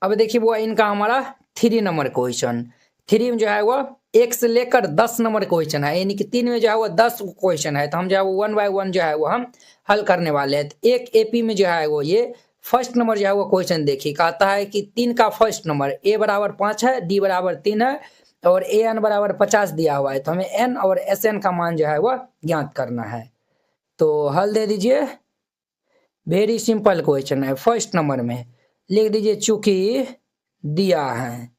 अब देखिए वो इनका हमारा 3 नंबर क्वेश्चन। 3 में जो है वो 1 से लेकर 10 नंबर क्वेश्चन है, यानी कि 3 में जो है वो 10 क्वेश्चन है। तो हम जो है वो 1 बाय 1 जो है वो हम हल करने वाले हैं। तो एक एपी में जो है वो ये फर्स्ट नंबर जो है वो क्वेश्चन देखिए, कहता है कि 3 का फर्स्ट नंबर ए बराबर 5 है, डी बराबर 3 है और ए एन बराबर 50 दिया हुआ है। तो हमें एन और एस एन का मान जो है वो ज्ञात करना है। तो हल दे दीजिए। वेरी सिंपल क्वेश्चन है। फर्स्ट नंबर में लिख दीजिए चूंकि दिया है,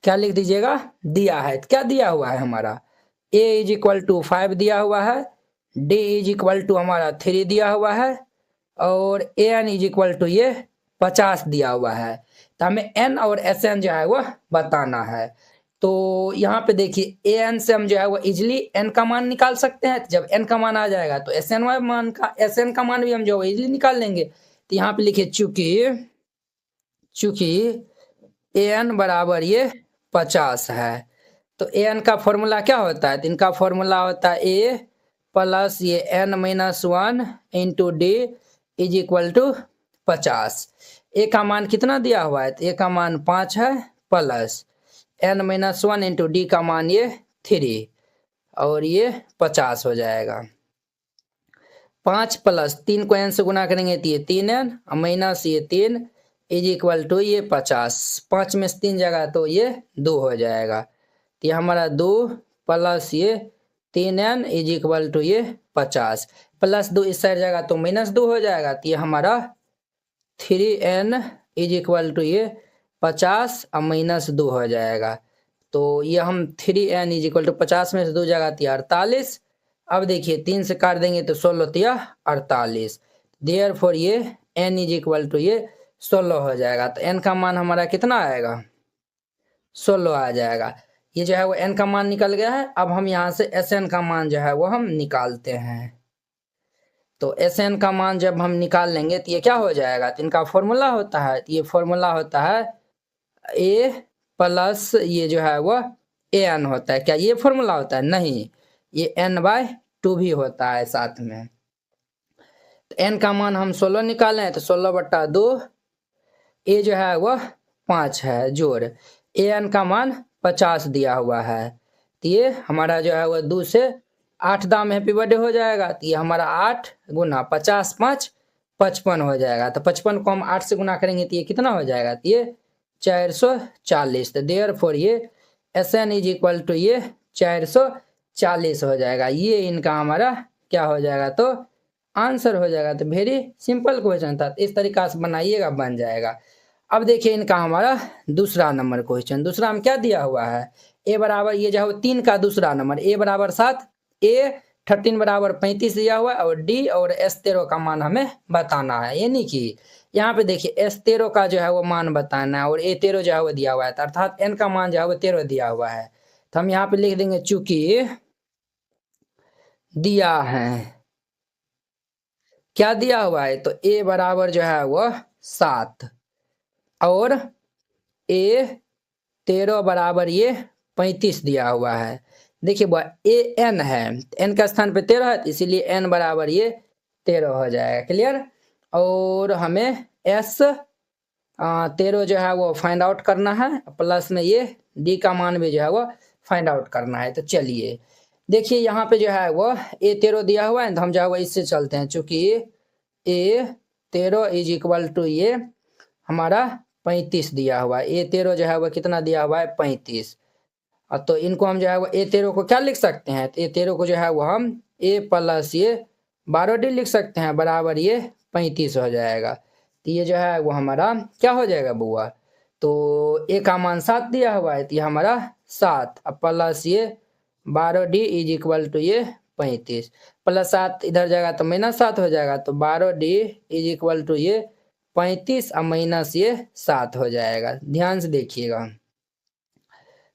क्या लिख दीजिएगा, दिया है। क्या दिया हुआ है हमारा, a इज इक्वल टू 5 दिया हुआ है, d इज इक्वल टू हमारा 3 दिया हुआ है और A N is equal to ये 50 दिया हुआ है। तो हमें n और एस एन जो है वो बताना है। तो यहाँ पे देखिए ए एन से हम जो है वो इजिली n का मान निकाल सकते हैं। जब n का मान आ जाएगा तो एस एन का मान भी हम जो इजिली निकाल लेंगे। तो यहाँ पे लिखिए चूंकि ए एन बराबर ये 50 है, तो ए एन का फॉर्मूला क्या होता है, तो इनका फॉर्मूला होता है ए प्लस ये N minus 1 into D is equal to 50। A का मान कितना दिया हुआ है, तो ए का मान 5 है plus N minus 1 into D का मान ये 3 और ये 50 हो जाएगा। 5 प्लस 3 को एन से गुना करेंगे तो ये 3n माइनस ये 3 इज इक्वल टू ये 50। 5 में से 3 जगह तो ये 2 हो जाएगा। तो ये हमारा 2 प्लस ये 3n इज इक्वल टू ये 50 प्लस 2 इस साइड जाएगा तो माइनस 2 हो जाएगा। तो ये हमारा 3n इज इक्वल टू ये 50 और माइनस 2 हो जाएगा। तो ये हम 3n इज इक्वल टू 50 में से 2 जगह तो 48। अब देखिए 3 से काट देंगे तो 16 तिया 48। देयरफॉर ये n इज इक्वल टू ये 16 हो जाएगा। तो n का मान हमारा कितना आएगा, 16 आ जाएगा। ये जो है वो n का मान निकल गया है। अब हम यहाँ से एस एन का मान जो है वो हम निकालते हैं। तो एस एन का मान जब हम निकाल लेंगे तो ये क्या हो जाएगा, तो इनका फॉर्मूला होता है, तो ये फॉर्मूला होता है ए प्लस ये जो है वो ए एन होता है। क्या ये फॉर्मूला होता है, नहीं, ये n बाय 2 भी होता है साथ में। तो n का मान हम 16 निकाले हैं तो 16/2, ए जो है वो 5 है जोड़ ए एन का मान 50 दिया हुआ है। तो ये हमारा जो है वो 2 से 8 दाम हैप्पी बर्थडे हो जाएगा। तो ये हमारा 8 गुना 50 5 55 हो जाएगा। तो 55 को हम 8 से गुना करेंगे तो ये कितना हो जाएगा, तो ये 440। तो देयरफॉर ये S N is equal to ये 440 हो जाएगा। ये इनका हमारा क्या हो जाएगा, तो आंसर हो जाएगा। तो वेरी सिंपल क्वेश्चन था, इस तरीका से बनाइएगा बन जाएगा। अब देखिए इनका हमारा दूसरा नंबर क्वेश्चन। दूसरा में क्या दिया हुआ है, ए बराबर ये जो है 3 का दूसरा नंबर ए बराबर 7, ए 13 बराबर 35 दिया हुआ है और डी और एस 13 का मान हमें बताना है। यानी कि यहाँ पे देखिए एस 13 का जो है वो मान बताना है और ए 13 जो है वो दिया हुआ है, अर्थात एन का मान जो है वो 13 दिया हुआ है। तो हम यहाँ पे लिख देंगे चूंकि दिया है, क्या दिया हुआ है, तो ए बराबर जो है वो 7 और ए 13 बराबर ये 35 दिया हुआ है। देखिए वो ए एन है, एन का स्थान पे 13 है, इसीलिए एन बराबर ये 13 हो जाएगा। क्लियर। और हमें एस 13 जो है वो फाइंड आउट करना है, प्लस में ये डी का मान भी जो है वो फाइंड आउट करना है। तो चलिए देखिए यहाँ पे जो है वो ए 13 दिया हुआ है, तो हम जो है वो इससे चलते हैं। चूंकि ए 13 इज इक्वल टू ये हमारा 35 दिया हुआ है, ए 13 जो है वो कितना दिया हुआ है, 35। तो इनको हम जो है वो ए 13 को क्या लिख सकते हैं, तो ए 13 को जो है वो हम ए प्लस ये 12d लिख सकते हैं बराबर ये 35 हो जाएगा। तो ये जो है वो हमारा क्या हो जाएगा बुआ, तो ए का मान 7 दिया हुआ है, तो ये हमारा 7 प्लस ये 12d इज इक्वल टू ये 35 प्लस 7 इधर जाएगा तो -7 हो जाएगा। तो 12d इज इक्वल टू ये 35 और माइनस ये 7 हो जाएगा। ध्यान से देखिएगा,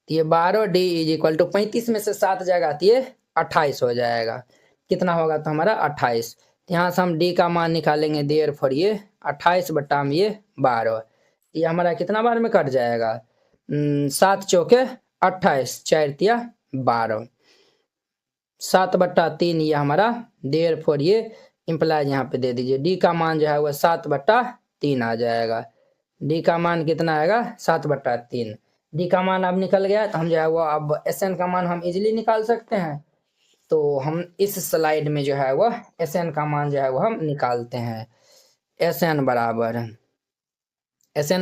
तो ये 12d इज इक्वल टू 35 में से 7 जाएगा तो ये 28 हो जाएगा। कितना होगा, तो हमारा 28। यहाँ से हम d का मान निकालेंगे, देयरफॉर ये 28 बटा में ये 12, ये हमारा कितना बार में कट जाएगा, 7 चौके 28 4 तिया 12, 7/3 ये हमारा, देयरफॉर ये इम्प्लाइज यहाँ पे दे दीजिए, डी का मान जो है वह 7/3 आ जाएगा। डी का मान कितना आएगा 7/3। डी का मान अब निकल गया तो हम जो है वो अब एस एन का मान हम इजीली निकाल सकते हैं। तो हम इस स्लाइड में जो है वो एस एन का मान जो है वो हम निकालते हैं। एस एन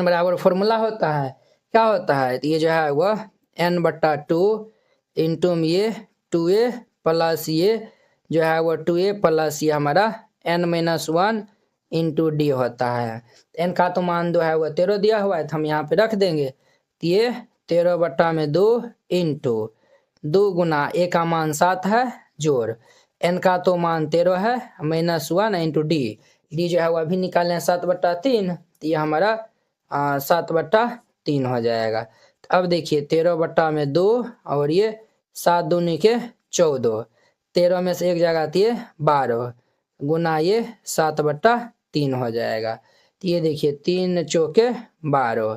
बराबर फॉर्मूला होता है, क्या होता है, तो ये जो है वह n/2 इंटू ये 2a प्लस ये जो है वो 2a प्लस ये हमारा n-1 इंटू डी होता है। n का तो मान जो है वो 13 दिया हुआ है, तो हम यहाँ पे रख देंगे। तो ये 13/2 इंटू 2 गुना a का मान 7 है जोड़ n का तो मान 13 है -1 इंटू डी जो है वो अभी निकाले 7/3, तो ये हमारा 7/3 हो जाएगा। तो अब देखिए 13/2 और ये 7 दूनी के 14, 13 में से एक जगह आती है 12 गुना ये 7/3 हो जाएगा। तो ये देखिए 3 चौके 12,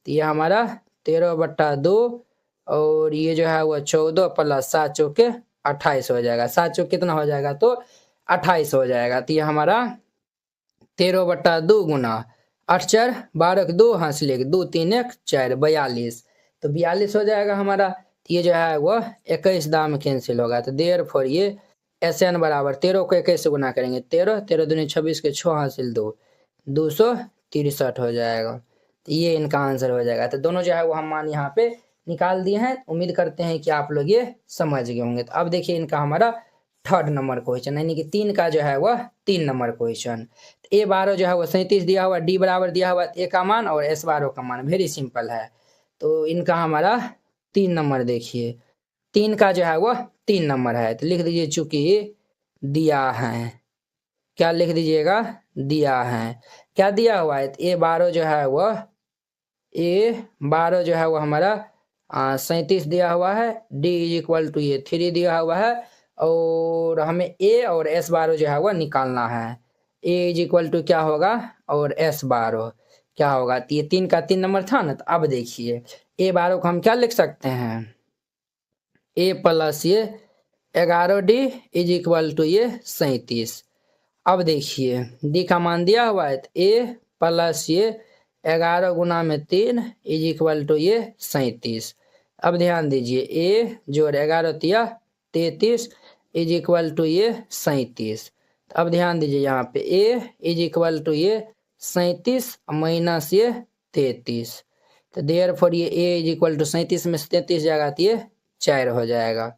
तो ये हमारा 13/2 और ये जो है वो 14 प्लस 7 चौके 28 हो जाएगा। 7 चौके कितना हो जाएगा तो 28 हो जाएगा। तो ये हमारा 13/2 गुना 8 4 12 2 हासिल 2 3 1 4 42, तो 42 हो जाएगा हमारा। ये जो है वो 21 दाम कैंसिल होगा। तो देर फोर ये एस एन बराबर 13 को 21 से गुना करेंगे 13 13 दूनी 26 के 6 हासिल 2 263 हो जाएगा। तो ये इनका आंसर हो जाएगा। तो दोनों जो है वो हम मान यहाँ पे निकाल दिए हैं। उम्मीद करते हैं कि आप लोग ये समझ गए होंगे। तो अब देखिए इनका हमारा 3rd नंबर क्वेश्चन यानी कि 3 का जो है वह 3 नंबर क्वेश्चन। A12 जो है वो 37 दिया हुआ, डी बराबर दिया हुआ ए का मान और S12 का मान, वेरी सिंपल है। तो इनका हमारा 3 नंबर देखिए 3 का जो है वो 3 नंबर है। तो लिख दीजिए चूंकि दिया है, क्या लिख दीजिएगा दिया है, क्या दिया हुआ है A12 जो है वो A12 जो है वो हमारा 37 दिया हुआ है, D इक्वल टू ये 3 दिया हुआ है और हमें A और S12 जो है वो निकालना है। A इज इक्वल टू क्या होगा और S12 क्या होगा। तो ये 3 का 3 नंबर था ना। तो अब देखिए A12 को हम क्या लिख सकते हैं A प्लस ये 11D इज इक्वल टू ये 37। अब देखिए D का मान दिया हुआ है तो A प्लस ये 11 गुना में 3 इज इक्वल टू ये 37। अब ध्यान दीजिए A जोड़ 11 तिया 33 इज इक्वल टू ये 37। अब ध्यान दीजिए यहाँ पे A इज इक्वल टू ये 37 माइनस ये 33। तो देयर फॉर ये A इज इक्वल टू 37 में से 33 जगह आती है 4 हो जाएगा।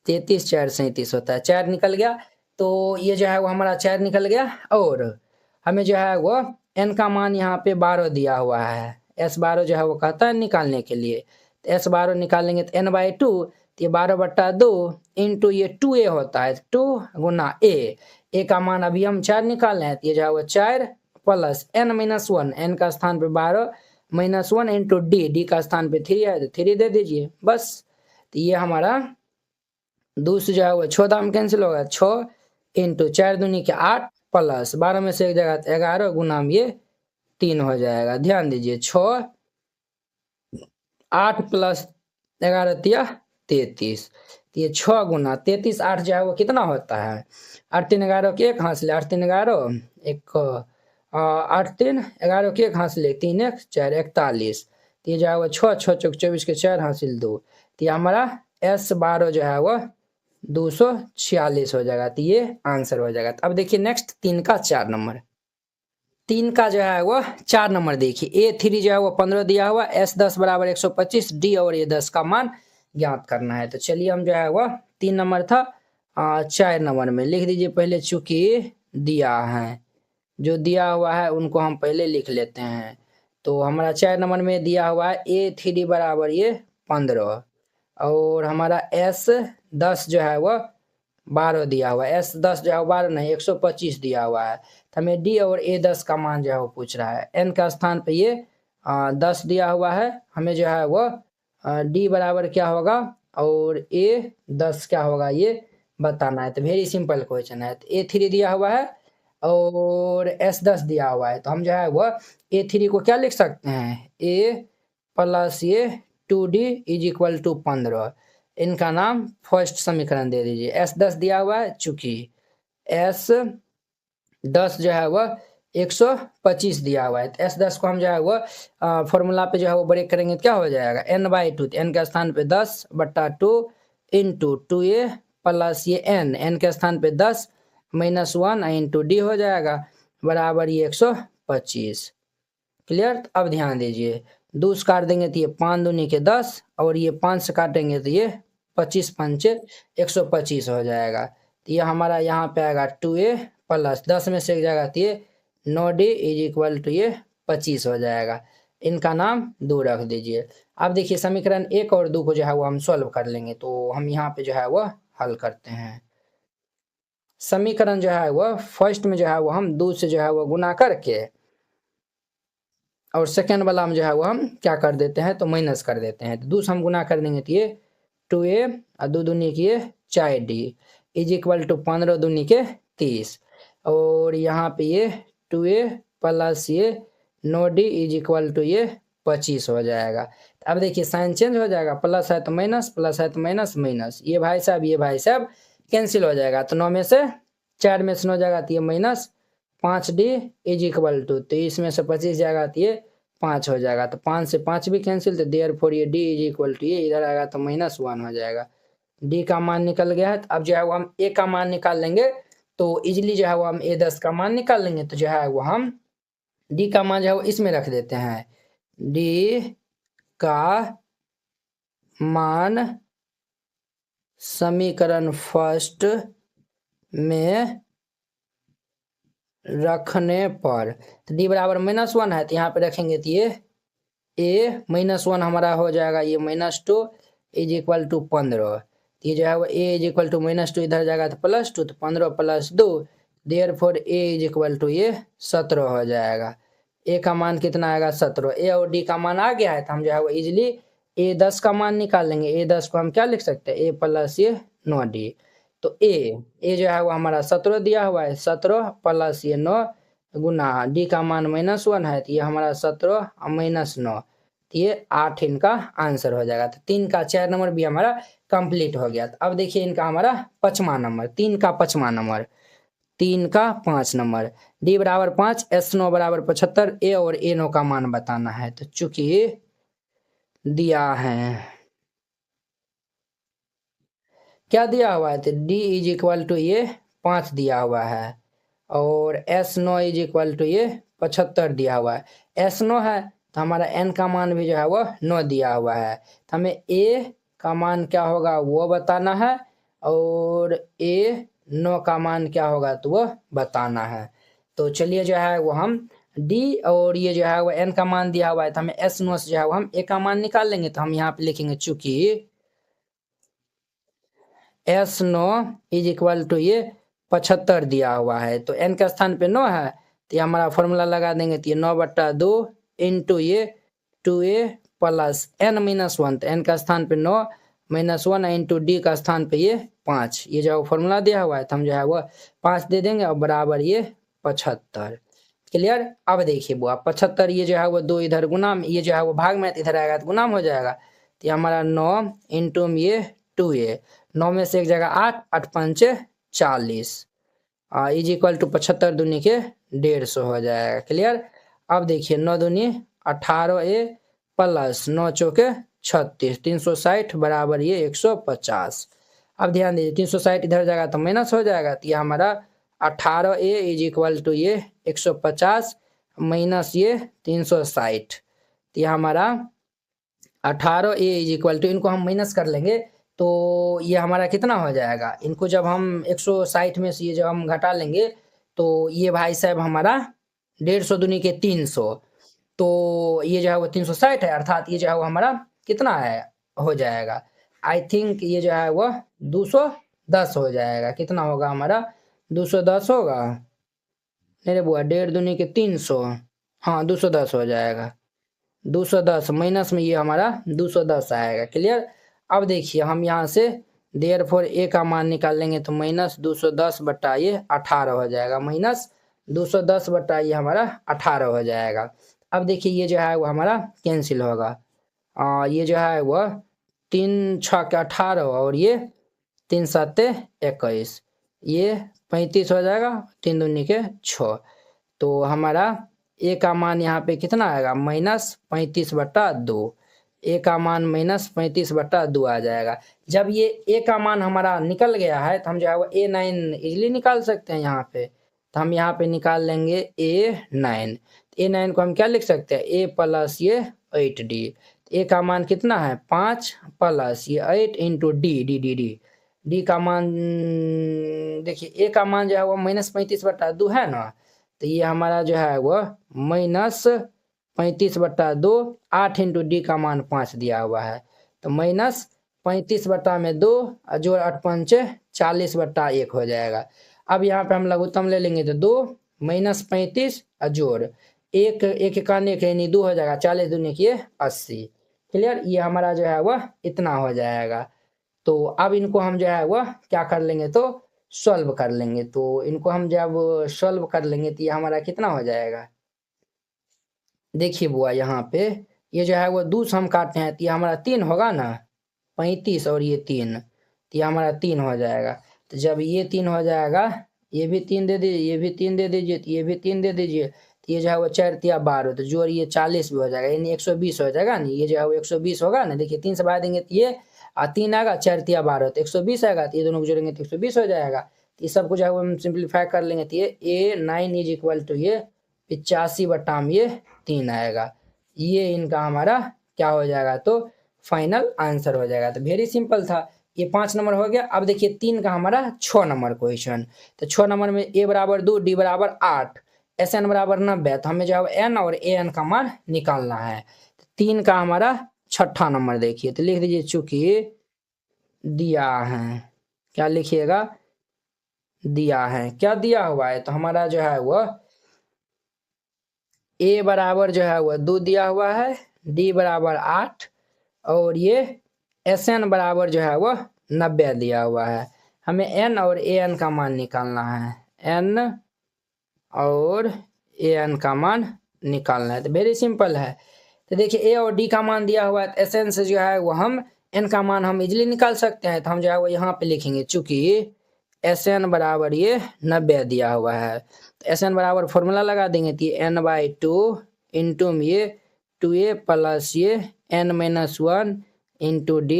33 4 37 होता है, 4 निकल गया। तो ये जो है वो हमारा 4 निकल गया और हमें जो है वो n का मान यहाँ पे 12 दिया हुआ है। S12 जो है वो कहता है निकालने के लिए, तो S12 निकालेंगे तो n/2, तो ये 12/2 इंटू ये 2a होता है 2 गुना a का मान अभी हम 4 निकाले हैं। तो ये जो है वो 4 प्लस n-1, n का स्थान पे 12 -1 इंटू डी का स्थान पे 3 है तो 3 दे दीजिए बस। तो ये हमारा दूसरा जो है वो 6 दाम कैंसिल होगा 6 इंटू 4 दूनी के 8 प्लस 12 में से एक जगह 11 गुना ये 3 हो जाएगा। ध्यान दीजिए 6 8 प्लस 11 तिया 33, ये 6 गुना 33 8 जो है वो कितना होता है 8 3 11 के 1 हासिल 8 3 11 1 8 3 11 के 1 हासिल 3 1 4 41। ये जो है वो 6 6 चौक 24 के 4 हासिल 2। तो ये हमारा S12 जो है वो 246 हो जाएगा। तो ये आंसर हो जाएगा। अब देखिए नेक्स्ट 3 का 4 नंबर, 3 का जो है वो 4 नंबर देखिए A3 जो है वो 15 दिया हुआ, S10 बराबर 125, D और ये 10 का मान ज्ञात करना है। तो चलिए हम जो है वो 3 नंबर था 4 नंबर में लिख दीजिए पहले, चूंकि दिया है जो दिया हुआ है उनको हम पहले लिख लेते हैं। तो हमारा 4 नंबर में दिया हुआ है A3 बराबर ये 15 और हमारा S10 जो है वो 12 दिया हुआ है, S10 जो है 12 नहीं 125 दिया हुआ है। तो हमें D और A10 का मान जो है वो पूछ रहा है। N का स्थान पे ये 10 दिया हुआ है, हमें जो है वो D बराबर क्या होगा और A10 क्या होगा ये बताना है। तो वेरी सिंपल क्वेश्चन है। तो A3 दिया हुआ है और S10 दिया हुआ है, तो हम जो है वो A3 को क्या लिख सकते हैं A प्लस ये 2D इज इक्वल टू 15, इनका नाम फर्स्ट समीकरण दे दीजिए। S10 दिया हुआ है, चूंकि S10 जो है वह 125 दिया हुआ है। तो S10 को हम जो है वो फॉर्मूला पे जो है वो ब्रेक करेंगे तो क्या हो जाएगा, n/2, n के स्थान पे 10/2 इंटू 2a प्लस ये n के स्थान पे 10 -1 इंटू d हो जाएगा बराबर ये 125। क्लियर। अब ध्यान दीजिए, 2 से काट देंगे तो ये 5 दूनी के 10 और ये 5 से काटेंगे तो ये 25 पंचे 125 हो जाएगा। तो ये हमारा यहाँ पे आएगा 2a प्लस 10 में से एक जाएगा तो ये 9d इज इक्वल टू ये 25 हो जाएगा। इनका नाम 2 रख दीजिए। अब देखिए समीकरण 1 और 2 को जो है वो हम सॉल्व कर लेंगे। तो हम यहाँ पे जो है वो हल करते हैं। समीकरण जो है वो फर्स्ट में जो है वो हम 2 से जो है वो गुना करके और सेकेंड वाला में जो है वो हम क्या कर देते हैं तो माइनस कर देते हैं। तो 2 से हम गुना कर देंगे तो ये 2a और 2 दूनी की ये 4d इज इक्वल टू 15 दूनी के 30 और यहाँ पे ये 2a प्लस ये 9d इज इक्वल टू ये 25 हो जाएगा। अब देखिए साइन चेंज हो जाएगा, प्लस है तो माइनस, प्लस है तो माइनस, माइनस ये भाई साहब कैंसिल हो जाएगा। तो 9 में से 4 में से 9 जाएगा तो ये minus 5d is equal to, तो इसमें से 25 जाएगा तो ये 5 हो जाएगा। तो 5 से 5 भी कैंसिल, तो देयरफॉर ये d इज इक्वल टू ये इधर आएगा तो -1 हो जाएगा। d का मान निकल गया है। अब जो है वो हम a का मान निकाल लेंगे तो इजिली जो है वो हम a10 का मान निकाल लेंगे। तो जो है वो हम d का मान जो है वो इसमें रख देते हैं। d का मान समीकरण फर्स्ट में रखने पर, तो d बराबर -1 है तो यहाँ पे रखेंगे तो ये a -1 हमारा हो जाएगा ये -2 इज इक्वल टू 15। तो ये जो है वो a इज इक्वल टू -2 इधर जाएगा तो +2, तो 15 + 2 therefore a is equal to ये 17 हो जाएगा। a का मान कितना आएगा 17। a और d का मान आ गया है तो हम जो है वो इजिली a10 का मान निकाल लेंगे। a10 को हम क्या लिख सकते हैं, a प्लस ये 9d। तो a जो है वो हमारा 17 दिया हुआ है, 17 प्लस ये 9 गुना d का मान -1 है तो ये हमारा 17 और -9 तो ये 8 इनका आंसर हो जाएगा। तो 3 का 4 नंबर भी हमारा कंप्लीट हो गया। तो अब देखिए इनका हमारा 5वां नंबर, 3 का 5वां नंबर, 3 का 5 नंबर, d बराबर 5, S9 बराबर 75, a और a9 का मान बताना है। तो चूंकि दिया है, क्या दिया हुआ है, तो d इज इक्वल टू ये 5 दिया हुआ है और S9 इज इक्वल टू ये 75 दिया हुआ है। S9 है तो हमारा n का मान भी जो है वो 9 दिया हुआ है। तो हमें a का मान क्या होगा वो बताना है और a9 का मान क्या होगा तो वो बताना है। तो चलिए जो है वो हम d और ये जो है वो n का मान दिया हुआ है तो हमें S9 से जो है वो हम a का मान निकाल लेंगे। तो हम यहाँ पे लिखेंगे चूंकि S9 इज इक्वल टू ये 75 दिया हुआ है तो n के स्थान पे 9 है तो ये हमारा फॉर्मूला लगा देंगे तो ये 9/2 इंटू ये 2a प्लस n-1, तो n का स्थान पे 9 -1 इंटू d का स्थान पे ये 5, ये जो फॉर्मूला दिया हुआ है तो हम जो है वो 5 दे देंगे और बराबर ये 75। क्लियर। अब देखिए वो 75 ये जो है वो 2 इधर गुना में, ये जो है वो भाग में इधर आएगा तो गुना में हो जाएगा। तो ये हमारा 9 इंटू ये 2a, 9 में से एक जगह 8, 8 पंचे 40 इज इक्वल टू 75 दूनी के 150 हो जाएगा। क्लियर। अब देखिए 9 दूनी 18a प्लस 9 चौके 36, 360 बराबर ये 150। अब ध्यान दीजिए 360 इधर जाएगा तो माइनस हो जाएगा। तो ये हमारा 18a इज इक्वल टू ये 150 माइनस ये 360। तो ये हमारा 18a इज इक्वल टू, इनको हम माइनस कर लेंगे तो ये हमारा कितना हो जाएगा, इनको जब हम 160 में से ये जब हम घटा लेंगे तो ये भाई साहब हमारा 150 दूनी के 300, तो ये जो है वो 360 है, अर्थात ये जो है वो हमारा कितना है हो जाएगा, आई थिंक ये जो है वो 210 हो जाएगा। कितना होगा हमारा 210 होगा, मेरे बुआ 1.5 दूनी के 300, हाँ 210 हो जाएगा। 210 माइनस में ये हमारा 210 आएगा। क्लियर। अब देखिए हम यहाँ से देयरफॉर a का मान निकाल लेंगे तो -210 बटा ये 18 हो जाएगा, -210 बटा ये हमारा 18 हो जाएगा। अब देखिए ये जो है वो हमारा कैंसिल होगा, ये जो है वो 3 6 18 और ये 3 7 21, ये 35 हो जाएगा, 3 दूनी के 6, तो हमारा ए का मान यहाँ पे कितना आएगा -35/2। ए का मान -35/2 आ जाएगा। जब ये ए का मान हमारा निकल गया है तो हम जो है वो A9 इजीली निकाल सकते हैं यहाँ पे। तो हम यहाँ पे निकाल लेंगे A9। A9 को हम क्या लिख सकते हैं, A प्लस ये 8D। ए का मान कितना है 5 प्लस ये 8 इंटू डी का मान देखिए, ए का मान जो है वो -35/2 है ना, तो ये हमारा जो है वो -35/2, 8 इंटू डी का मान 5 दिया हुआ है। तो -35/2 जोड़ 8 पंचे 40/1 हो जाएगा। अब यहाँ पे हम लघुत्तम ले लेंगे तो 2 -35 जोड़ एक एकान एक यानी 2 हो जाएगा, 40 दूनी किए 80। क्लियर, ये हमारा जो है वह इतना हो जाएगा। तो अब इनको हम जो है वह क्या कर लेंगे तो सॉल्व कर लेंगे। तो इनको हम जब सॉल्व कर लेंगे तो ये हमारा कितना हो जाएगा, देखिए बुआ यहाँ पे ये जो है वो 2 से हम काटते हैं तो ये हमारा 3 होगा ना, 35 और ये 3, तो ये हमारा 3 हो जाएगा। तो जब ये 3 हो जाएगा, ये भी 3 दे दीजिए, ये भी 3 दे दीजिए, तो ये भी 3 दे दीजिए, तो ये जो है वो 4 तिया 12, तो जोड़ ये 40 भी हो जाएगा, यानी 120 हो जाएगा ना। ये जो है वो 120 होगा ना, देखिए 3 से बढ़ा देंगे तो ये 3 आएगा, 4 तिया 12 तो 120 आएगा, तो ये दोनों को जोड़ेंगे तो 120 हो जाएगा। तो ये सब कुछ जो है वो हम सिंप्लीफाई कर लेंगे तो ये A9 इज इक्वल टू ये 85/3 आएगा। ये इनका हमारा क्या हो जाएगा तो फाइनल आंसर हो जाएगा। तो वेरी सिंपल था, ये 5 नंबर हो गया। अब देखिए 3 का हमारा 6 नंबर क्वेश्चन। तो 6 नंबर में A बराबर 2, D बराबर 8, SN बराबर 90, तो हमें जो है N और AN का मान निकालना है। तो 3 का हमारा 6ठा नंबर देखिए, तो लिख दीजिए चूंकि दिया है, क्या लिखिएगा, दिया है, क्या दिया हुआ है, तो हमारा जो है वो A बराबर जो है वह 2 दिया हुआ है, D बराबर 8 और ये SN बराबर जो है वह 90 दिया हुआ है। हमें N और AN का मान निकालना है, N और AN का मान निकालना है। तो वेरी सिंपल है। तो देखिए A और D का मान दिया हुआ है, तो SN से जो है वो हम N का मान हम इजीली निकाल सकते हैं। तो हम जो है वो यहाँ पे लिखेंगे, चूंकि SN बराबर ये 90 दिया हुआ है, तो SN बराबर फॉर्मूला लगा देंगे, तो ये N/2 इंटू ये 2A प्लस ये N-1 into D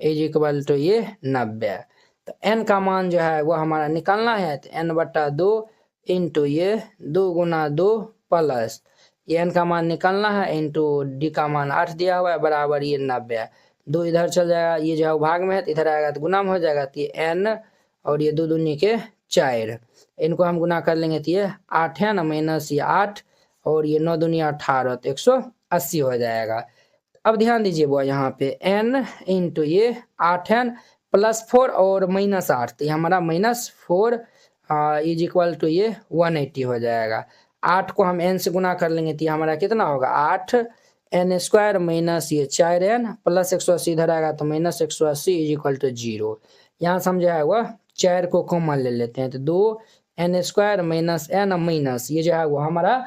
is equal to ये 90। तो N का मान जो है वो हमारा निकालना है, तो N/2 इंटू ये 2 गुना 2 प्लस ये N का मान निकालना है इंटू D का मान 8 दिया हुआ है बराबर ये 90। 2 इधर चल जाएगा, ये जो है भाग में है, तो इधर आएगा तो गुना में हो जाएगा, तो ये N और ये 2 दूनी के 4, इनको हम गुना कर लेंगे तो ये 8 है ना, माइनस ये 8 और ये 9 दूनी 18, तो 180 हो जाएगा। अब ध्यान दीजिए वो यहाँ पे N इंटू ये 8N प्लस 4 और -8, तो ये हमारा -4 इज इक्वल टू ये 180 हो जाएगा। 8 को हम N से गुना कर लेंगे तो ये हमारा कितना होगा 8N² माइनस ये 4N प्लस 180 इधर आएगा, तो -180 इज इक्वल टू 0। यहाँ से हम जो है वह 4 को कॉमन ले लेते हैं, तो 2N² माइनस N माइनस ये जो है वो हमारा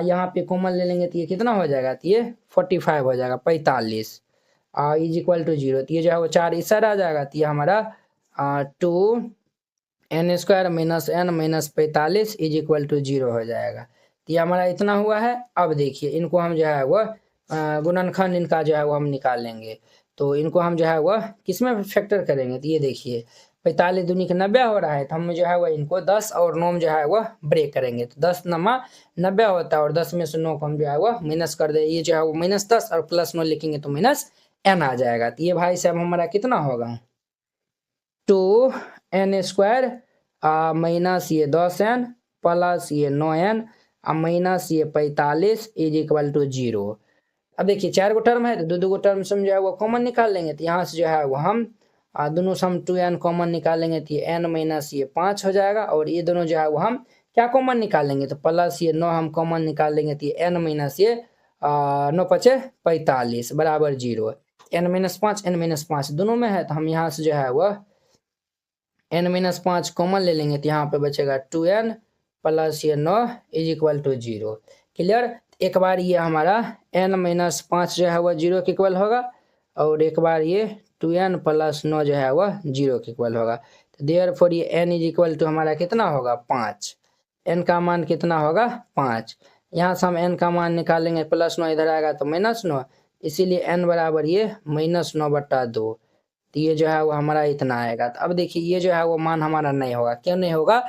यहाँ पे कॉमन ले लेंगे तो ये कितना हो जाएगा, तो ये 45 हो जाएगा, 45 इज इक्वल टू 0। तो ये जो है वो 4 इस साइड आ जाएगा, तो ये हमारा 2N² minus N minus 45 is equal to 0 हो जाएगा। तो ये हमारा इतना हुआ है। अब देखिए इनको हम जो है वह गुणनखंड इनका जो है वो हम निकाल लेंगे। तो इनको हम जो है वह किस में फैक्टर करेंगे, तो ये देखिए 45 दूनी के 90 हो रहा है, तो हम जो है वह इनको 10 और 9 जो है वह ब्रेक करेंगे, तो 10 नमा 90 होता है और 10 में से 9 को हम जो है वह माइनस कर दे, ये जो है वो -10 और +9 लिखेंगे तो -n आ जाएगा। तो ये भाई साहब हमारा कितना होगा 2N² माइनस ये 10N प्लस ये 9N माइनस ये 45 इज इक्वल टू 0। अब देखिए 4 गो टर्म है, तो 2 गो टर्म से हम जो है वो कॉमन निकाल लेंगे, तो यहाँ से जो है वो हम दोनों से हम 2N कॉमन निकालेंगे तो ये N माइनस ये 5 हो जाएगा, और ये दोनों जो है वो हम क्या कॉमन निकालेंगे, तो प्लस ये 9 हम कॉमन निकाल लेंगे, तो ये N माइनस ये 9 × 5 = 45 बराबर 0। N-5 दोनों में है, तो हम यहाँ से जो है वह N-5 कॉमन ले लेंगे, तो यहाँ पे बचेगा 2N प्लस ये 9 इज इक्वल टू 0। क्लियर, एक बार ये हमारा N-5 जो है वह 0 के इक्वल होगा, और एक बार ये 2N प्लस 9 जो है वह 0 के इक्वल होगा। तो देयरफॉर ये N इज इक्वल टू हमारा कितना होगा 5। n का मान कितना होगा 5। यहाँ से हम n का मान निकालेंगे, +9 इधर आएगा तो -9, इसीलिए n बराबर ये -9/2। तो ये जो है वो हमारा इतना आएगा। तो अब देखिए ये जो है वो मान हमारा नहीं होगा। क्यों नहीं होगा?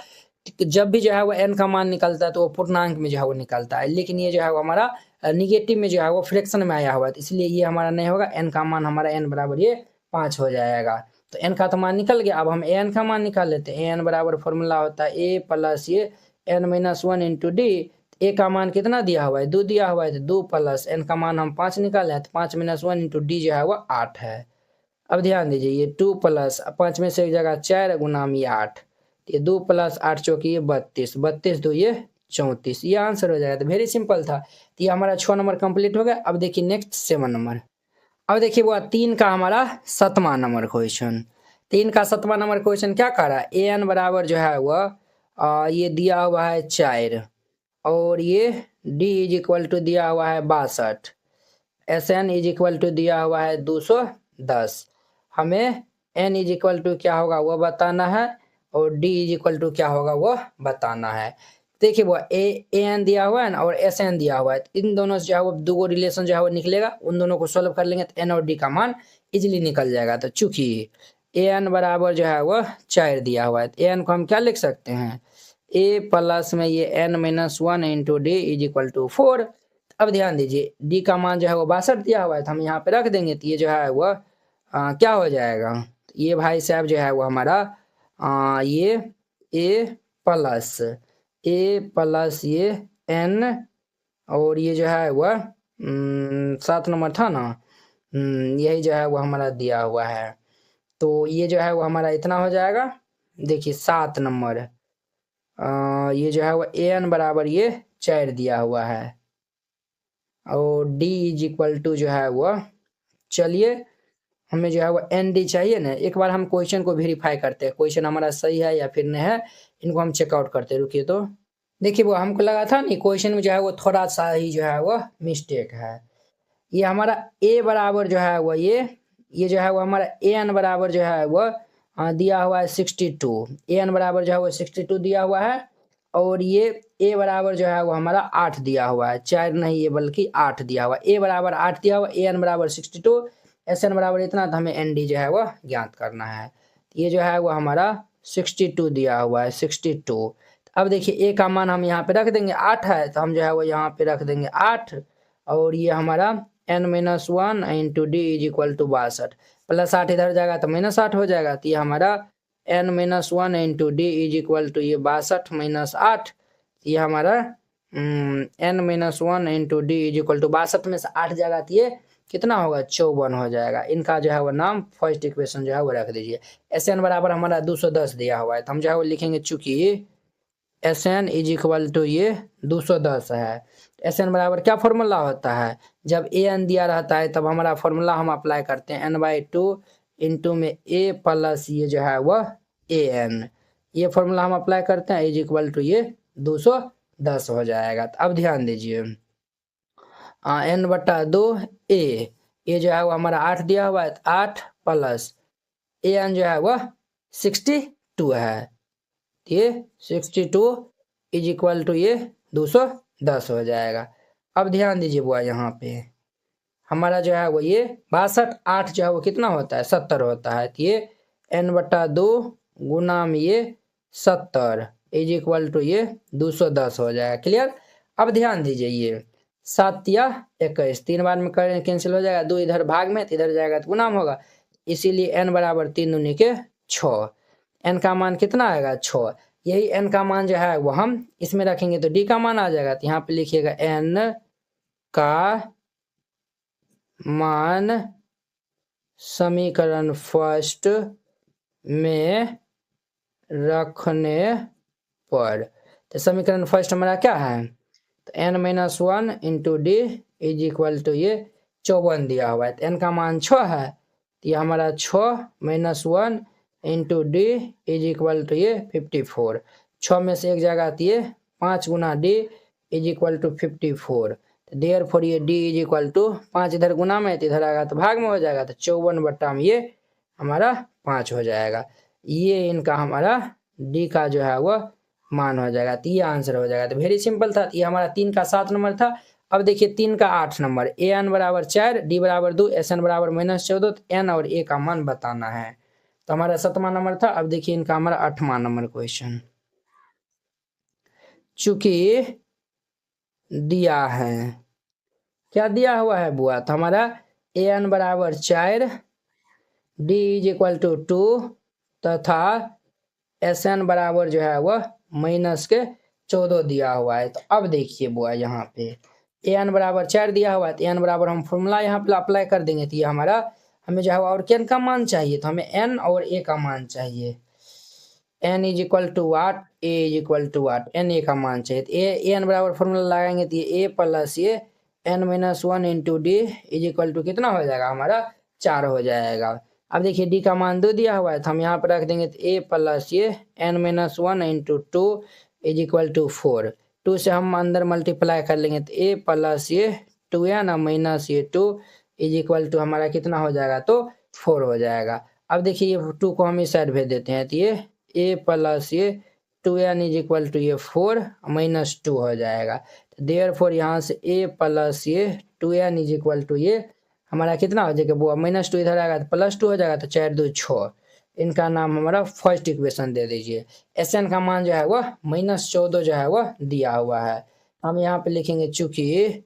जब भी जो है वो n का मान निकलता है तो वो पूर्णांक में जो है वो निकलता है, लेकिन ये जो है वो हमारा निगेटिव में जो है वो फ्रैक्शन में आया हुआ है, इसलिए ये हमारा नहीं होगा। n का मान हमारा n बराबर ये 5 हो जाएगा। तो n का तो मान निकल गया। अब हम an का मान निकाल लेते हैं। an बराबर फॉर्मूला होता है a प्लस ये n-1 इंटू डी। ए का मान कितना दिया हुआ है? 2 दिया हुआ है, तो 2 प्लस n का मान हम 5 निकाले हैं, तो 5 - 1 इंटू डी जो है वो 8 है। अब ध्यान दीजिए, ये 2 प्लस 5 में से एक जगह 4 गुना ये 8, ये 2 प्लस 8 चौकी ये 32, 32 2 ये 34, ये आंसर हो जाएगा। तो वेरी सिंपल था। तो ये हमारा 6 नंबर कंप्लीट हो गया। अब देखिए नेक्स्ट 7 नंबर। अब देखिए वो 3 का हमारा 7वां नंबर क्वेश्चन। 3 का 7वां नंबर क्वेश्चन क्या कह रहा है? ए एन बराबर जो है वह ये दिया हुआ है 4, और ये डी इज इक्वल टू दिया हुआ है 62, S N is equal to दिया हुआ है 210। हमें n इज इक्वल टू क्या होगा वो बताना है, और d इज इक्वल टू क्या होगा वो बताना है। देखिए वो ए एन दिया हुआ है ना, और एस एन दिया हुआ है, इन दोनों से जो है वो दो रिलेशन जो है वो निकलेगा, उन दोनों को सॉल्व कर लेंगे तो n और d का मान इजिली निकल जाएगा। तो चूंकि ए एन बराबर जो है वो 4 दिया हुआ है, ए एन को हम क्या लिख सकते हैं? a प्लस में ये n-1 into D is equal to 4। अब ध्यान दीजिए d का मान जो है वो 62 दिया हुआ है, तो हम यहाँ पे रख देंगे, तो ये जो है वह क्या हो जाएगा? ये भाई साहब जो है वो हमारा ये a प्लस ये n, और ये जो है वह 7 नंबर था ना, यही जो है वो हमारा दिया हुआ है। तो ये जो है वो हमारा इतना हो जाएगा। देखिए 7 नंबर ये जो है वो ए एन बराबर ये 4 दिया हुआ है, और डी इज इक्वल टू जो है वो, चलिए हमें जो है वो एन डी चाहिए ना। एक बार हम क्वेश्चन को वेरीफाई करते हैं, क्वेश्चन हमारा सही है या फिर नहीं है, इनको हम चेकआउट करते हैं। रुकिए तो देखिए वो हमको लगा था नहीं, क्वेश्चन में जो है वो थोड़ा सा ही जो है वो मिस्टेक है। ये हमारा ए बराबर जो है वो ये जो है वो हमारा ए एन बराबर जो है वो दिया हुआ है 62, ए एन बराबर जो है वो 62 दिया हुआ है, और ये ए बराबर जो है वो हमारा 8 दिया हुआ है, 4 नहीं ये बल्कि 8 दिया हुआ। ए बराबर 8 दिया हुआ, ए एन बराबर 62, एस एन बराबर इतना, तो हमें एन डी जो है वो ज्ञात करना है। ये जो है वो हमारा 62 दिया हुआ है, 62। अब देखिए ए का मान हम यहाँ पे रख देंगे, 8 है, तो हम जो है वो यहाँ पे रख देंगे 8, और ये हमारा n-1 into D is equal to 62, plus 8 इधर जाएगा तो -8 हो जाएगा। तो ये हमारा n-1 into D is equal to ये 62 - 8, ये हमारा n-1 into D is equal to 62 में से 8 जाएगा तो ये कितना होगा? 54 हो जाएगा। इनका जो है वो नाम फर्स्ट इक्वेशन जो है वो रख दीजिए। एस एन बराबर हमारा 210 दिया हुआ है, तो हम जो है वो लिखेंगे चूंकि S N is equal to ये 210 है। एस एन बराबर क्या फॉर्मूला होता है? जब ए एन दिया रहता है तब हमारा फॉर्मूला हम अप्लाई करते हैं n/2 इंटू में a प्लस ये जो है वह ए एन, ये फॉर्मूला हम अप्लाई करते हैं, इज इक्वल टू ये 210 हो जाएगा। तो अब ध्यान दीजिए n/2 a, ये जो है वो हमारा 8 दिया हुआ है, 8 प्लस ए एन जो है वह 62 है, ये 62 इज इक्वल टू ये 210 हो जाएगा। अब ध्यान दीजिए बुआ, यहाँ पे हमारा जो है वो ये 62 8 जो है वो कितना होता है? 70 होता है। तो ये n/2 गुना में ये 70 इज इक्वल टू ये 210 हो जाएगा। क्लियर? अब ध्यान दीजिए ये 7 या 21 3 बार में करें कैंसिल हो जाएगा, 2 इधर भाग में तो इधर जाएगा तो गुना में होगा, इसीलिए n बराबर 3 दूनी के 6, n का मान कितना आएगा? 6। यही n का मान जो है वो हम इसमें रखेंगे तो d का मान आ जाएगा। तो यहाँ पे लिखिएगा n का मान समीकरण फर्स्ट में रखने पर, तो समीकरण फर्स्ट हमारा क्या है? तो n-1 into D is equal to ये 54 दिया हुआ है, तो n का मान 6 है, तो ये हमारा 6 - 1 into D is equal to ये 54, 6 में से एक जगह तो ये 5 गुना डी इज इक्वल टू 54, तो देयर फॉर ये डी इज इक्वल टू 5 इधर गुना में तो इधर आएगा तो भाग में हो जाएगा, तो 54 बट्टा में ये हमारा 5 हो जाएगा। ये इनका हमारा डी का जो है वो मान हो जाएगा। तो ये आंसर हो जाएगा। तो वेरी सिंपल था। ये हमारा 3 का 7 नंबर था। अब देखिए 3 का 8 नंबर, ए एन बराबर 4, डी बराबर 2, एस एन बराबर -14। तो एन और ए का मान बताना है। तो हमारा 7वां नंबर था। अब देखिए इनका हमारा 8वां नंबर क्वेश्चन, चूंकि दिया है, क्या दिया हुआ है बुआ, तो हमारा ए एन बराबर 4, डी इज इक्वल टू 2 तथा एस एन बराबर जो है वह -14 दिया हुआ है। तो अब देखिए बुआ यहाँ पे ए एन बराबर 4 दिया हुआ है, तो एन बराबर हम फॉर्मूला यहाँ पे अप्लाई कर देंगे। तो ये हमारा हमें जो है और एन का मान चाहिए, तो हमें एन और ए का मान चाहिए। N is equal to what, A is equal to what, N A का मान चाहिए। तो ए एन बराबर फॉर्मूला लगाएंगे तो ये ए प्लस ये N -1 into D is equal to कितना हो जाएगा हमारा 4 हो जाएगा। अब देखिए डी का मान 2 दिया हुआ है, तो हम यहाँ पर रख देंगे तो ए प्लस ये N -1 into 2 is equal to 4। 2 से हम अंदर मल्टीप्लाई कर लेंगे तो ए प्लस ये 2n माइनस ये 2 इज इक्वल टू हमारा कितना हो जाएगा, तो 4 हो जाएगा। अब देखिए ये 2 को हम इस साइड भेज देते हैं, तो ये ए प्लस ये 2n इज इक्वल टू ये 4 -2 हो जाएगा। देयरफॉर यहाँ से ए प्लस ये 2n इज इक्वल टू ये हमारा कितना हो जाएगा वो -2 इधर आएगा तो +2 हो जाएगा। तो 4 2 6, इनका नाम हमारा फर्स्ट इक्वेशन दे दीजिए। एस एन का मान जो है वह -14 जो है वह दिया हुआ है। हम यहाँ पे लिखेंगे चूंकि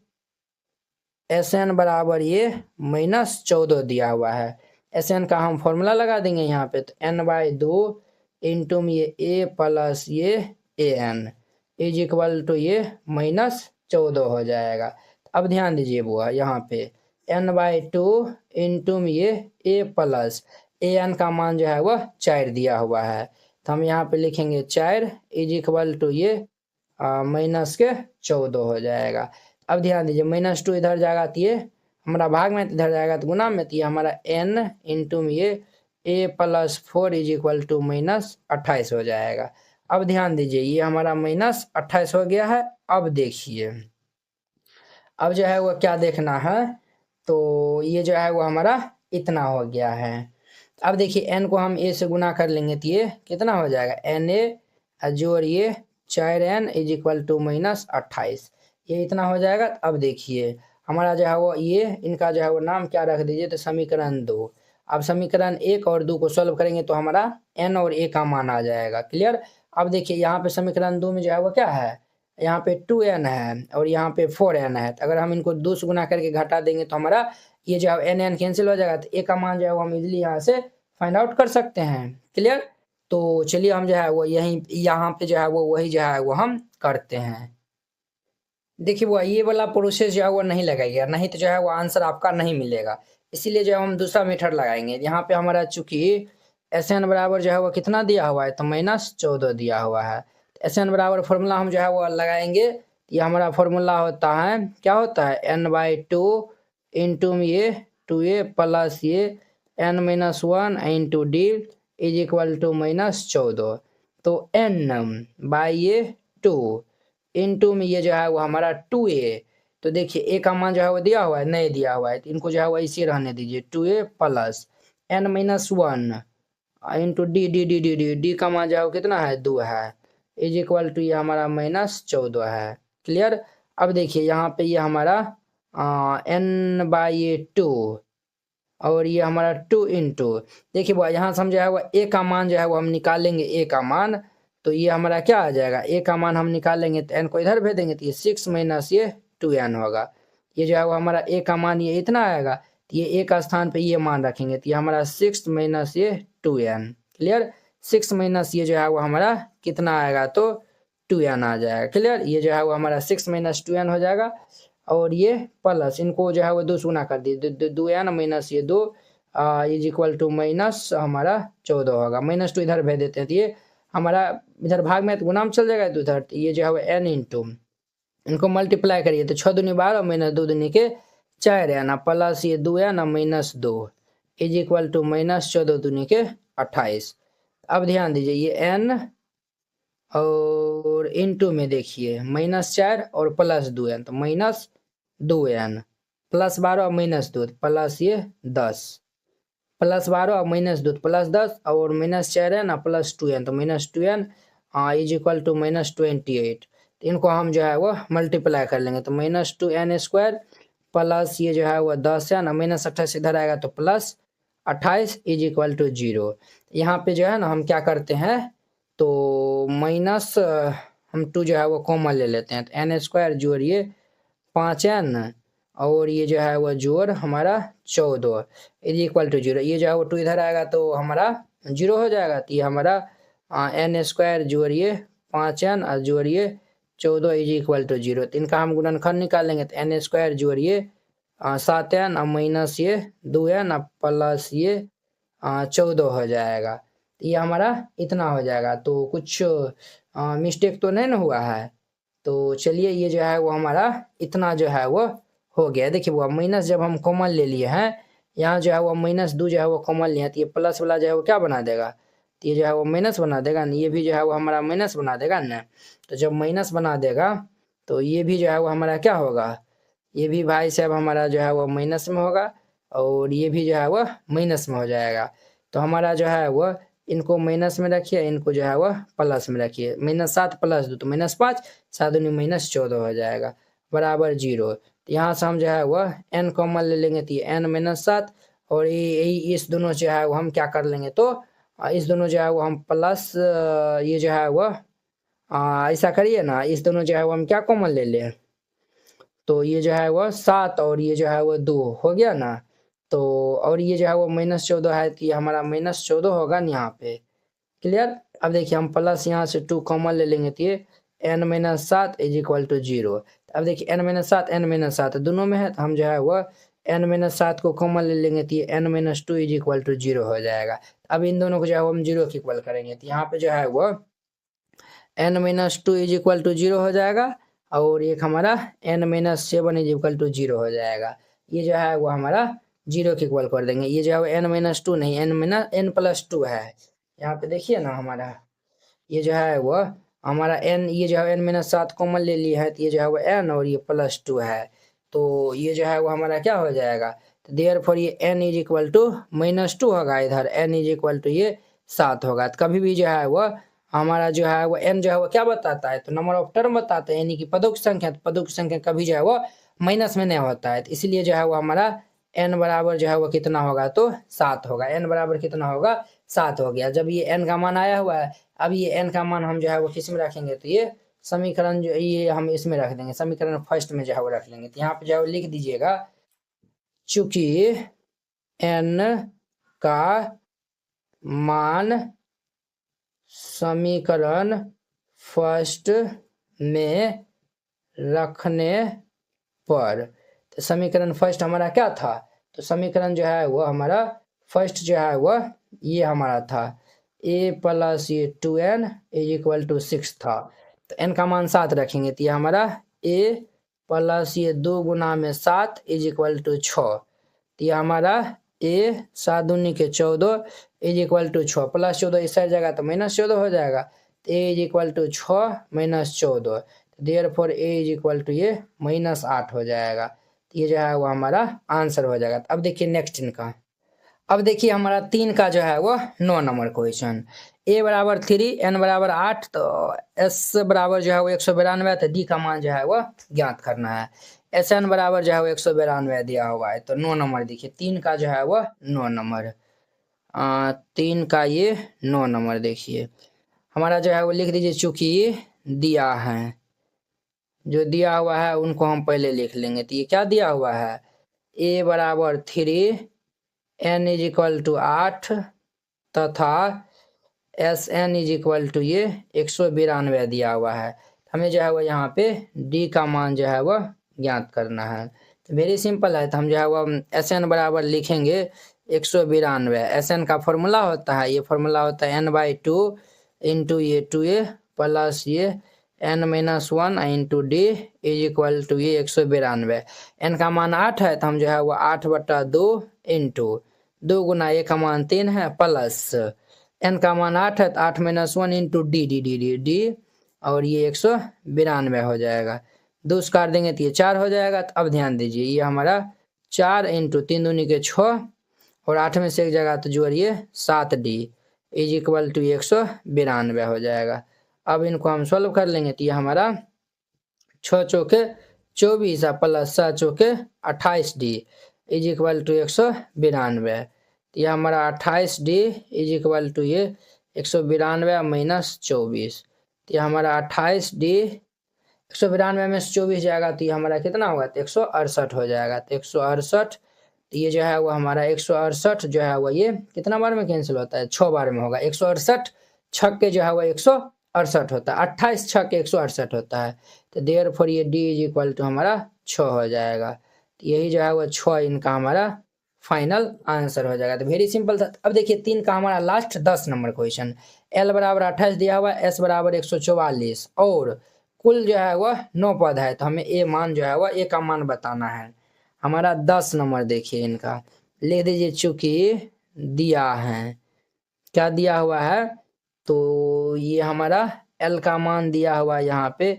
एस एन बराबर ये -14 दिया हुआ है, एस एन का हम फॉर्मूला लगा देंगे यहाँ पे। तो n/2 इंटू में ये ए प्लस ये A N is equal to ये -14 हो जाएगा। अब ध्यान दीजिए बुआ यहाँ पे n/2 इंटू में ये ए प्लस ए एन का मान जो है वह 4 दिया हुआ है। तो हम यहाँ पे लिखेंगे 4 इज इक्वल टू ये -14 हो जाएगा। अब ध्यान दीजिए -2 इधर जाएगा तो ये हमारा भाग में, इधर जाएगा तो गुना में, तो ये हमारा n इंटू में ये a + 4 इज इक्वल टू -28 हो जाएगा। अब ध्यान दीजिए ये हमारा -28 हो गया है। अब देखिए अब जो है वो क्या देखना है, तो ये जो है वो हमारा इतना हो गया है। अब देखिए n को हम a से गुना कर लेंगे तो ये कितना हो जाएगा, na जोड़ ये 4n इज इक्वल टू -28, ये इतना हो जाएगा। अब देखिए हमारा जो है वो ये इनका जो है वो नाम क्या रख दीजिए, तो समीकरण 2। अब समीकरण 1 और 2 को सॉल्व करेंगे तो हमारा n और a का मान आ जाएगा। क्लियर। अब देखिए यहाँ पे समीकरण 2 में जो है वो क्या है, यहाँ पे 2n है और यहाँ पे 4n है। तो अगर हम इनको 2 से गुना करके घटा देंगे तो हमारा ये जो है n कैंसिल हो जाएगा। तो a का मान जो है वो हम इजिली यहाँ से फाइंड आउट कर सकते हैं। क्लियर। तो चलिए हम जो है वो यहीं यहाँ पे जो है वो वही जो है वो हम करते हैं। देखिए वो ये वाला प्रोसेस जो है वो नहीं लगाइएगा, नहीं तो जो है वो आंसर आपका नहीं मिलेगा। इसीलिए जो है हम दूसरा मेथड लगाएंगे। यहाँ पे हमारा चूंकि एस एन बराबर जो है वो कितना दिया हुआ है, तो -14 दिया हुआ है। एस एन बराबर फॉर्मूला हम जो है वो लगाएंगे। ये हमारा फॉर्मूला होता है, क्या होता है, n/2 इंटू में ये 2a प्लस ये n-1 into D is equal to -14। तो n/2 इंटू में ये जो है वो हमारा 2a, तो देखिए a का मान जो है वो दिया हुआ है, नहीं दिया हुआ है, तो इनको जो है वो इसे रहने दीजिए। 2a plus n-1 into D का मान जो है वो कितना है, 2 है, इज इक्वल टू ये हमारा -14 है। क्लियर। अब देखिए यहाँ पे ये हमारा n/2 और ये हमारा 2 इंटू, देखिए वो यहाँ से हम जो है वो a का मान जो है वो हम निकालेंगे, a का मान, तो ये हमारा क्या आ जाएगा, a का मान हम निकालेंगे तो n को इधर भेज देंगे तो ये 6 माइनस ये 2n होगा। ये जो है वो हमारा a का मान ये इतना आएगा, तो ये a का स्थान पे ये मान रखेंगे तो ये हमारा 6 माइनस ये 2n। क्लियर। 6 माइनस ये जो है वो हमारा कितना आएगा, तो 2n आ जाएगा। क्लियर। ये जो है वो हमारा 6 माइनस 2n हो जाएगा और ये प्लस इनको जो है वो 2 से गुना कर दिए, 2n माइनस ये 2 इज इक्वल टू माइनस हमारा 14 होगा। -2 इधर भेज देते हैं तो ये हमारा इधर भाग में तो गुना में चल जाएगा, तो इधर ये जो है वो n इंटू इनको मल्टीप्लाई करिए तो 6 दूनी 12 माइनस 2 दूनी के 4n प्लस ये 2n minus 2 is equal to -14 दूनी के 28। अब ध्यान दीजिए ये n और इंटू में देखिए -4 और प्लस 2n, तो -2n प्लस 12 -2 प्लस ये 10 प्लस 12 -2 प्लस 10 और -4n प्लस 2n, तो -2n इज इक्वल टू -28। तो इनको हम जो है वो मल्टीप्लाई कर लेंगे, तो -2n² प्लस ये जो है वो 10n, -28 इधर आएगा तो +28 इज इक्वल टू 0। यहाँ पे जो है ना हम क्या करते हैं, तो माइनस हम 2 जो है वो कॉमन ले लेते हैं, तो n² जोड़िए 5n और ये जो है वो जोड़ हमारा 14 इज इक्वल टू 0। ये जो है वो 2 इधर आएगा तो हमारा 0 हो जाएगा, तो ये हमारा n² जोड़िए 5n और जोड़िए 14 इज इक्वल टू 0। तो इनका हम गुणनखंड निकालेंगे, तो n² जोड़िए 7n और माइनस ये 2n प्लस ये 14 हो जाएगा। तो ये हमारा इतना हो जाएगा। तो कुछ मिस्टेक तो नहीं ना हुआ है? तो चलिए ये जो है वो हमारा इतना जो है वो हो गया। देखिए वो माइनस जब हम कॉमन ले लिए हैं, यहाँ जो है वो -2 जो है वो कॉमन लिए हैं, तो ये प्लस वाला जो है वो क्या बना देगा, तो ये जो है वो माइनस बना देगा ना, ये भी जो है वो हमारा माइनस बना देगा ना। तो जब माइनस बना देगा तो ये भी जो है वो हमारा क्या होगा, ये भी भाई साहब हमारा जो है वो माइनस में होगा और ये भी जो है वो माइनस में हो जाएगा। तो हमारा जो है वो इनको माइनस में रखिए, इनको जो है वह प्लस में रखिए। -7 + 2 तो -5, 7 दूनी -14 हो जाएगा बराबर 0। तो यहाँ से हम जो है वह n कॉमन ले लेंगे, तो ये n-7 और ये इस दोनों जो है वो हम क्या कर लेंगे, तो इस दोनों जो है वो हम प्लस ये जो है वह ऐसा करिए ना, इस दोनों जो है वो हम क्या कॉमन ले लें, तो ये जो है वह 7 और ये जो है वो 2 हो गया ना। तो और ये जो है वो -14 है, तो ये हमारा -14 होगा ना यहाँ पे। क्लियर? अब देखिए हम प्लस यहाँ से 2 कॉमन ले लेंगे, तो ये n-7 इज इक्वल टू 0। अब देखिए n-7 दोनों में है, तो हम जो है वो n-7 को कॉमन ले लेंगे, तो ये n-2 इज इक्वल टू 0 हो जाएगा। अब इन दोनों को जो है वो हम 0 के इक्वल करेंगे, तो यहाँ पे जो है वो n-2 इज इक्वल टू 0 हो जाएगा और एक हमारा n-7 इज इक्वल टू 0 हो जाएगा। ये जो है वो हमारा 0 के इक्वल कर देंगे। ये जो है वो n-2 नहीं, n+2 है। यहाँ पे देखिए ना हमारा ये जो है वो हमारा n, ये जो है n-7 कॉमन ले लिया है, तो ये जो है वो n और ये +2 है, तो ये जो है वो हमारा क्या हो जाएगा, तो देयरफॉर ये n इज इक्वल टू -2 होगा, इधर n इज इक्वल टू ये 7 होगा। तो कभी भी जो है वो हमारा जो है वो n जो है वो क्या बताता है, तो नंबर ऑफ टर्म बताता है, यानी कि पदों की संख्या। तो पदों की संख्या कभी जो है वो माइनस में नहीं होता है, तो इसलिए जो है वो हमारा n बराबर जो है वो कितना होगा, तो 7 होगा। n बराबर कितना होगा, 7 हो गया। जब ये n का मान आया हुआ है, अब ये n का मान हम जो है वो किस में रखेंगे, तो ये समीकरण जो ये हम इसमें रख देंगे, समीकरण फर्स्ट में जो है वो रख लेंगे। तो यहाँ पे जो है वो लिख दीजिएगा, चूंकि n का मान समीकरण फर्स्ट में रखने पर, तो समीकरण फर्स्ट हमारा क्या था, तो समीकरण जो है वो हमारा फर्स्ट जो है वो ये हमारा था a + ये 2n इज इक्वल टू 6 था। तो n का मान 7 रखेंगे, तो ये हमारा a + ये 2 × 7 इज इक्वल टू 6। तो ये हमारा a 7 दूनी के 14 इज इक्वल टू 6 + 14 इस साइड जाएगा तो -14 हो जाएगा, तो a is equal to 6 - 14, therefore a is equal to ये -8 हो जाएगा। तो ये जो है वो हमारा आंसर हो जाएगा। अब देखिए नेक्स्ट इनका, अब देखिए हमारा 3 का जो है वो 9 नंबर क्वेश्चन, a बराबर 3 n बराबर 8, तो s बराबर जो है वो 192, तो d का मान जो है वो ज्ञात करना है। sn बराबर जो है वो 192 दिया हुआ है। तो 9 नंबर देखिए 3 का जो है वो 9 नंबर, 3 का ये 9 नंबर देखिए हमारा जो है वो लिख दीजिए, चूंकि दिया है, जो दिया हुआ है उनको हम पहले लिख लेंगे। तो ये क्या दिया हुआ है, a बराबर 3 n इज इक्वल टू 8 तथा SN इज इक्वल टू ये 192 दिया हुआ है। हमें जो है वो यहाँ पे D का मान जो है वो ज्ञात करना है। तो वेरी सिंपल है, तो हम जो है वो SN बराबर लिखेंगे 192। SN का फॉर्मूला होता है, ये फॉर्मूला होता है n/2 इंटू ये 2a प्लस ये n-1 into D is equal to ये 192। n का मान 8 है, तो हम जो है वो 8/2 इंटू 2 गुना a का मान 3 है प्लस n का मान 8 है, तो 8 - 1 इंटू D और ये 192 हो जाएगा। 2 से काट देंगे तो ये 4 हो जाएगा। तो अब ध्यान दीजिए, ये हमारा 4 इंटू 3 दूनी के 6 और 8 में से एक जगह तो जोड़िए 7D इज इक्वल टू 192 हो जाएगा। अब इनको हम सॉल्व कर लेंगे तो ये हमारा 6 चौके 24 प्लस 7 चौके 28D इज इक्वल टू 192। तो ये हमारा 28D इज इक्वल टू ये 192 माइनस 24। तो ये हमारा 28D 192 में से 24 जाएगा तो ये हमारा कितना होगा, तो 168 हो जाएगा। तो 168 तो ये जो है वो हमारा 168 जो है वो ये कितना बार में कैंसिल होता है, 6 बार में होगा। 168 छक्के जो है वो 168 होता है, 28 छक्के 168 होता है। तो देयरफॉर ये D इज इक्वल टू हमारा 6 हो जाएगा। तो यही जो है वो 6 इनका हमारा फाइनल आंसर हो जाएगा। तो वेरी सिंपल था। अब देखिए 3 का हमारा लास्ट 10 नंबर क्वेश्चन। L बराबर 28 दिया हुआ, S बराबर 144 और कुल जो है वह 9 पद है। तो हमें ए मान जो है वह ए का मान बताना है। हमारा 10 नंबर देखिए इनका लिख दीजिए, चूंकि दिया है, क्या दिया हुआ है, तो ये हमारा L का मान दिया हुआ है यहाँ पे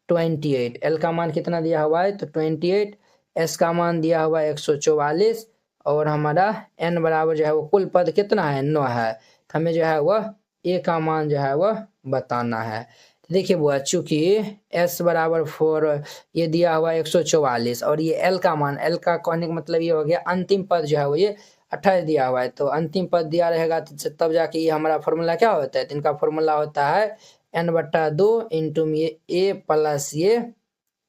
28। L का मान कितना दिया हुआ है, तो 28। S का मान दिया हुआ है 144 और हमारा N बराबर जो है वो कुल पद कितना है, 9 है। तो हमें जो है वह ए का मान जो है वह बताना है। देखिए बुआ, चूंकि S बराबर 4 ये दिया हुआ 144 और ये L का मान, L का कहने का मतलब ये हो गया अंतिम पद जो है वो ये 28 दिया हुआ है। तो अंतिम पद दिया रहेगा तो तब जाके ये हमारा फॉर्मूला क्या होता है, तो इनका फॉर्मूला होता है n/2 इंटू ये a प्लस ये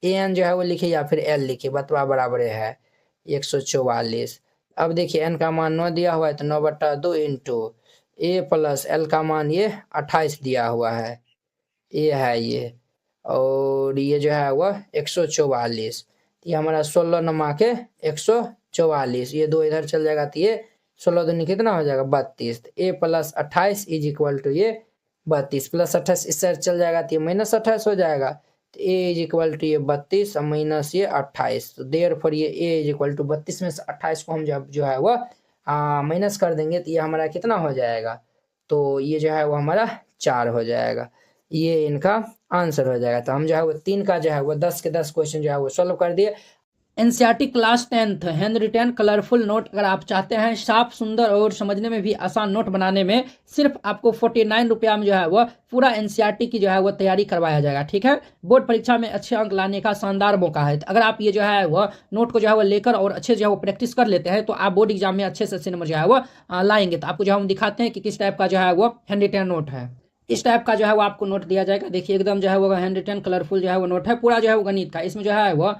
an जो है वो लिखे या फिर L लिखे, बतवा बराबर है 144। अब देखिए n का मान 9 दिया हुआ है तो 9/2 इंटू a प्लस L का मान ये 28 दिया हुआ है, ये है ये, और ये जो है वह 144। ये हमारा 16 नमा के 144, ये 2 इधर चल जाएगा तो ये 16 दूनी कितना हो जाएगा, 32। ए प्लस 28 इज इक्वल टू ये 32 प्लस 28 इस साइड चल जाएगा तो ये माइनस 28 हो जाएगा। तो ए इज इक्वल टू ये 32 माइनस ये 28। तो देयरफॉर ये ए इज इक्वल टू 32 में से 28 को हम जब जो है वह माइनस कर देंगे तो ये हमारा कितना हो जाएगा, तो ये जो है वो हमारा 4 हो जाएगा। ये इनका आंसर हो जाएगा। तो हम जो है वो 3 का जो है वो 10 के 10 क्वेश्चन जो है वो सॉल्व कर दिए। NCERT class 10th hand retain colourful note अगर आप चाहते हैं साफ सुंदर और समझने में भी आसान नोट बनाने में, सिर्फ आपको 49 रुपया में जो है वह पूरा एनसीईआरटी की जो है वह तैयारी करवाया जाएगा। ठीक है, बोर्ड परीक्षा में अच्छे अंक लाने का शानदार मौका है। अगर आप ये जो है वह नोट को जो है वह लेकर और अच्छे जो है वो प्रैक्टिस कर लेते हैं तो आप बोर्ड एग्जाम में अच्छे से अच्छे नंबर जो है वह लाएंगे। तो आपको जो है हम दिखाते हैं कि किस टाइप का जो है वो हैंड रिटेन नोट है। इस टाइप का जो है वो आपको नोट दिया जाएगा। देखिए एकदम जो है वो हैंड रिटेन कलरफुल जो है वो नोट है, पूरा जो है वो गणित का, इसमें जो है वो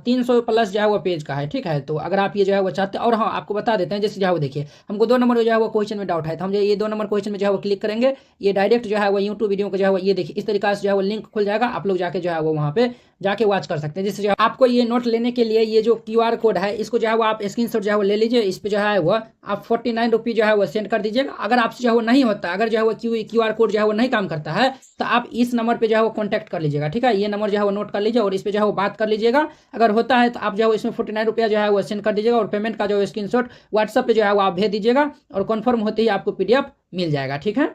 300 प्लस जो है वो पेज का है। ठीक है, तो अगर आप ये जो है वो चाहते हैं, और हाँ आपको बता देते हैं, जैसे जो है वो देखिए हमको 2 नंबर जो है वो क्वेश्चन में डाउट है तो हम जो ये 2 नंबर क्वेश्चन में जो है वो क्लिक करेंगे, ये डायरेक्ट जो है वो यूट्यूब वीडियो को जो है वो ये देखिए इस तरीके से जो है वो लिंक खुल जाएगा, आप लोग जाके जो है वो वहाँ पे जाके वॉच कर सकते हैं। जैसे जो है आपको ये नोट लेने के लिए ये जो QR कोड है इसको जो है वो आप स्क्रीनशॉट जो है वो ले लीजिए, इस पे जो है वो आप 49 रुपये जो है वो सेंड कर दीजिएगा। अगर आपसे जो है वो नहीं होता, अगर जो है वो QR कोड जो है वो नहीं काम करता है तो आप इस नंबर पे जो है वो कॉन्टैक्ट कर लीजिएगा। ठीक है, ये नंबर जो है वो नोट कर लीजिए और इस पे जो है वो बात कर लीजिएगा। अगर होता है तो आप जो है इसमें 49 रुपया जो है वो सेंड कर दीजिएगा और पेमेंट का जो स्क्रीनशॉट व्हाट्सएप पे जो है वो आप भेज दीजिएगा और कन्फर्म होते ही आपको PDF मिल जाएगा। ठीक है।